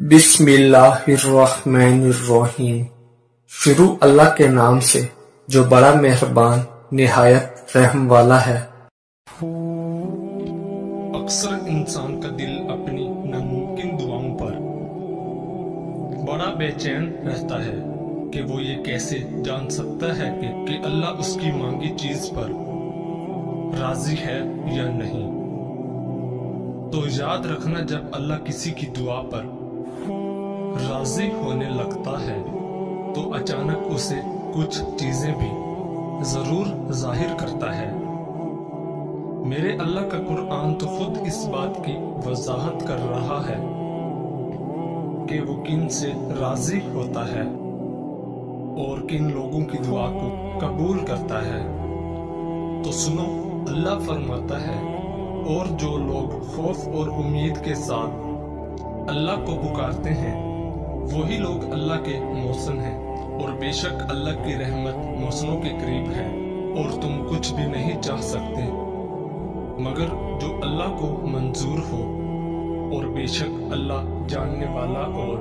बिस्मिल्लाहिर्रहमानिर्रहीम। शुरू अल्लाह के नाम से जो बड़ा मेहरबान निहायत रहम वाला है। अक्सर इंसान का दिल अपनी नामुमकिन दुआओं पर बड़ा बेचैन रहता है कि वो ये कैसे जान सकता है कि अल्लाह उसकी मांगी चीज पर राजी है या नहीं। तो याद रखना, जब अल्लाह किसी की दुआ पर राजी होने लगता है तो अचानक उसे कुछ चीजें भी जरूर जाहिर करता है। मेरे अल्लाह का कुरान तो खुद इस बात की वजाहत कर रहा है कि वो किन से राजी होता है और किन लोगों की दुआ को कबूल करता है। तो सुनो, अल्लाह फरमाता है, और जो लोग खौफ और उम्मीद के साथ अल्लाह को पुकारते हैं वही लोग अल्लाह के मौसन हैं, और बेशक अल्लाह की रहमत मौसनों के करीब है और तुम कुछ भी नहीं चाह सकते मगर जो अल्लाह को मंजूर हो। और बेशक अल्लाह जानने वाला और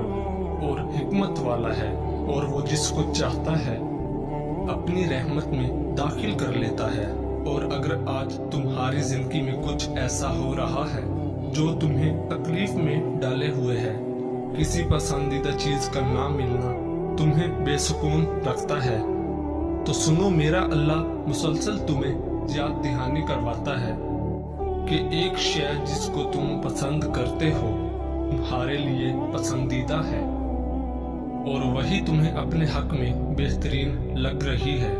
हिकमत वाला है, और वो जिसको चाहता है अपनी रहमत में दाखिल कर लेता है। और अगर आज तुम्हारी जिंदगी में कुछ ऐसा हो रहा है जो तुम्हें तकलीफ में डाले हुए है, किसी पसंदीदा चीज का ना मिलना तुम्हें बेसुकून रखता है, तो सुनो, मेरा अल्लाह मुसलसल तुम्हें याद दहानी करवाता है कि एक शय जिसको तुम पसंद करते हो तुम्हारे लिए पसंदीदा है और वही तुम्हें अपने हक में बेहतरीन लग रही है,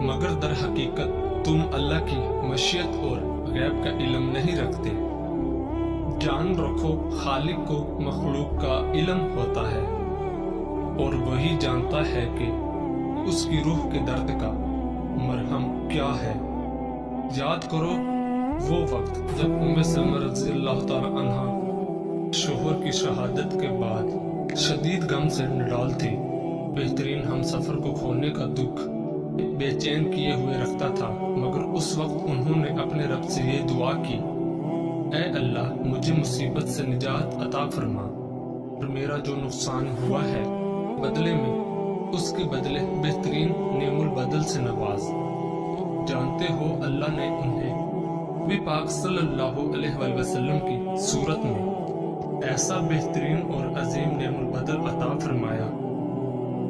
मगर दर हकीकत तुम अल्लाह की मशीयत और गैब का इल्म नहीं रखते। जान रखो, खालिक को मखलूक का इल्म होता है और वही जानता है कि उसकी रूह के दर्द का मरहम क्या है। याद करो वो वक्त जब उम्मे सलमा रज़ियल्लाहु ताला अन्हा शोहर की शहादत के बाद शदीद गम से निडाल थी। बेहतरीन हम सफर को खोने का दुख बेचैन किए हुए रखता था, मगर उस वक्त उन्होंने अपने रब से ये दुआ की, ऐ अल्लाह, मुझे मुसीबत से निजात अता फरमा और मेरा जो नुकसान हुआ है बदले में उसके बदले बेहतरीन नेमुल बदल से नवाज। जानते हो, अल्लाह ने उन्हें नबी पाक सल्लल्लाहु अलैहि वसल्लम की सूरत में ऐसा बेहतरीन और अजीम नेमुल बदल अता फरमाया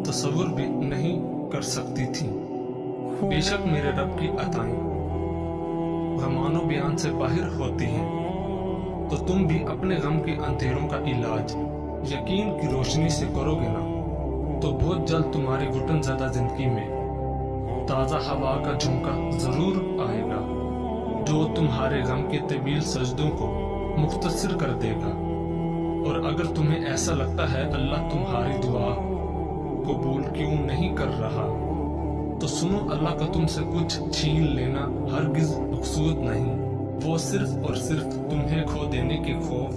तसव्वुर भी नहीं कर सकती थी। बेशक मेरे रब की अताएं गमानो बयान से बाहर होती हैं, तो तुम भी अपने गम के अंधेरों का इलाज यकीन की रोशनी से करोगे ना, तो बहुत जल्द तुम्हारी घुटन ज़्यादा जिंदगी में ताज़ा हवा का झोंका जरूर आएगा जो तुम्हारे गम के तवील सजदों को मुख्तसर कर देगा। और अगर तुम्हें ऐसा लगता है अल्लाह तुम्हारी दुआ कबूल क्यों नहीं कर रहा, तो सुनो, अल्लाह का तुमसे कुछ छीन लेना हरगिज मकसूद नहीं। वो सिर्फ और सिर्फ तुम्हें खो देने के खौफ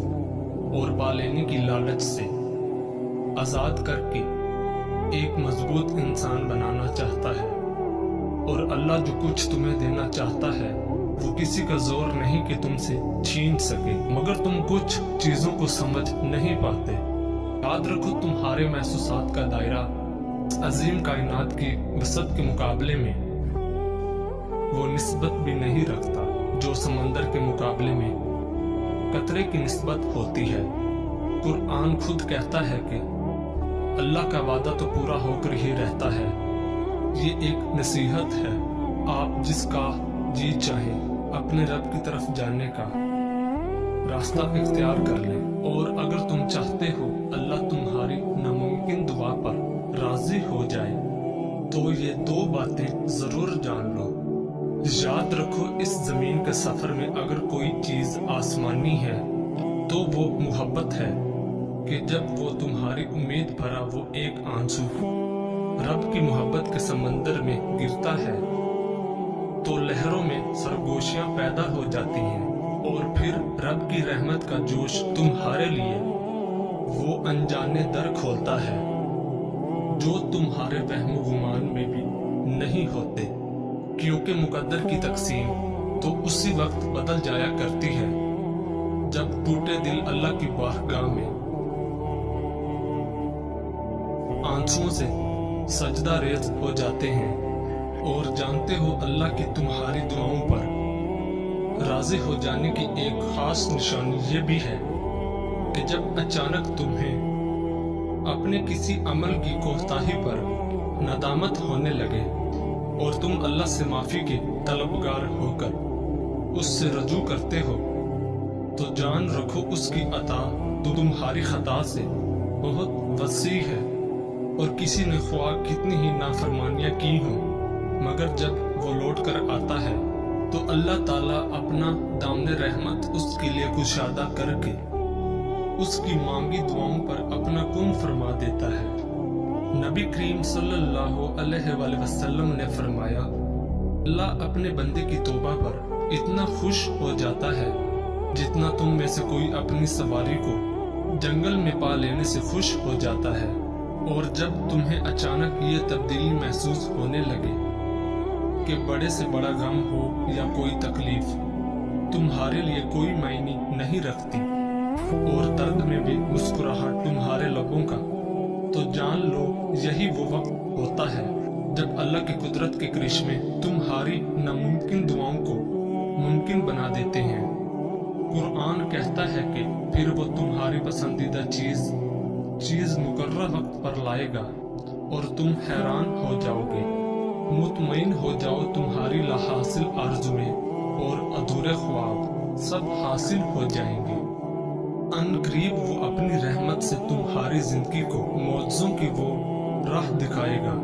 और पा लेने की लालच से आजाद करके एक मजबूत इंसान बनाना चाहता है। और अल्लाह जो कुछ तुम्हें देना चाहता है वो किसी का जोर नहीं कि तुमसे छीन सके, मगर तुम कुछ चीजों को समझ नहीं पाते। याद रखो, तुम्हारे महसूसात का दायरा अजीम कायनात की वसत के मुकाबले में वो निस्बत भी नहीं रखता जो समंदर के मुकाबले में कतरे की निस्बत होती है। कुरान खुद कहता है कि अल्लाह का वादा तो पूरा होकर ही रहता है। ये एक नसीहत है, आप जिसका जी चाहे अपने रब की तरफ जाने का रास्ता इख्तियार कर लें। और अगर तुम चाहते हो अल्लाह तुम्हारी नामुमकिन दुआ पर राजी हो जाए तो ये दो बातें जरूर जान लो। याद रखो, इस जमीन के सफर में अगर कोई चीज आसमानी है तो वो मोहब्बत है कि जब वो तुम्हारी उम्मीद भरा वो एक आंसू रब की मोहब्बत के समंदर में गिरता है तो लहरों में सरगोशियां पैदा हो जाती हैं, और फिर रब की रहमत का जोश तुम्हारे लिए वो अनजाने दर खोलता है जो तुम्हारे वहम गुमान में भी नहीं होते, क्योंकि मुकद्दर की तकसीम तो उसी वक्त बदल जाया करती है जब टूटे दिल अल्लाह की बारगाह में आंसुओं से सजदा रेज हो जाते हैं। और जानते हो अल्लाह की तुम्हारी दुआओं पर राजी हो जाने की एक खास निशानी ये भी है कि जब अचानक तुम्हें अपने किसी अमल की कोताही पर नदामत होने लगे और तुम अल्लाह से माफी के तलबगार होकर उससे रजू करते हो, तो जान रखो उसकी अता तो तुम्हारी खता से बहुत वसी है। और किसी ने ख्वाह कितनी ही नाफरमानियां की हो, मगर जब वो लौट कर आता है तो अल्लाह ताला अपना दामने रहमत उसके लिए कुशादा करके उसकी मांगी दुआओं पर अपना कुन फरमा देता है। नबी करीम सल्लल्लाहु अलैहि वसल्लम ने फरमाया, अल्लाह अपने बंदे की तौबा पर इतना खुश हो जाता है जितना तुम में से कोई अपनी सवारी को जंगल में पा लेने से खुश हो जाता है। और जब तुम्हें अचानक ये तब्दीली महसूस होने लगे कि बड़े से बड़ा गम हो या कोई तकलीफ तुम्हारे लिए कोई मायने नहीं रखती और दर्द में भी मुस्कुराहट तुम्हारे लबों का, तो जान लो यही वो वक्त होता है जब अल्लाह की कुदरत के करिश्मे तुम्हारी नामुमकिन दुआओं को मुमकिन बना देते हैं। कुरान कहता है कि फिर वो तुम्हारी पसंदीदा चीज मुकर्रर वक्त पर लाएगा और तुम हैरान हो जाओगे। मुतमईन हो जाओ तुम्हारी लाहासिल आरज़ुएं और अधूरे ख्वाब सब हासिल हो जाएंगे। अनकरीब वो अपनी रहमत से तुम्हारी जिंदगी को मौजों की वो राह दिखाएगा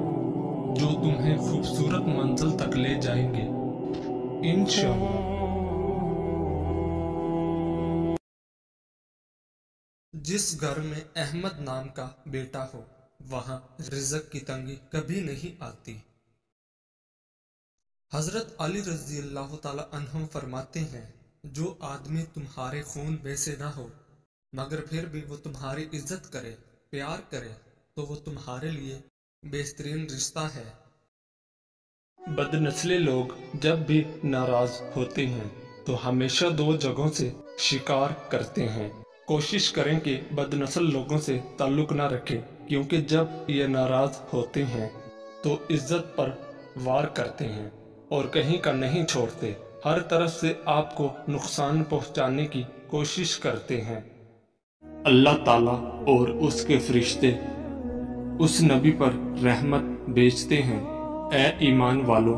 जो तुम्हें खूबसूरत मंजिल तक ले जाएंगे इंशाअल्लाह। जिस घर में अहमद नाम का बेटा हो वहां रिज़्क की तंगी कभी नहीं आती। हजरत अली रज़ी अल्लाह ताला अन्हु फरमाते हैं, जो आदमी तुम्हारे खून वैसे ना हो मगर फिर भी वो तुम्हारी इज्जत करे, प्यार करे, तो वो तुम्हारे लिए बेहतरीन रिश्ता है। बदनस्ले लोग जब भी नाराज होते हैं तो हमेशा दो जगहों से शिकार करते हैं। कोशिश करें कि बदनस्ल लोगों से ताल्लुक ना रखें, क्योंकि जब ये नाराज होते हैं तो इज्जत पर वार करते हैं और कहीं का नहीं छोड़ते, हर तरफ से आपको नुकसान पहुंचाने की कोशिश करते हैं। अल्लाह ताला और उसके फरिश्ते उस नबी पर रहमत भेजते हैं, ए ईमान वालों,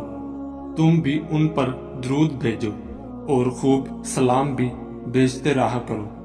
तुम भी उन पर दरूद भेजो और खूब सलाम भी भेजते रहा करो।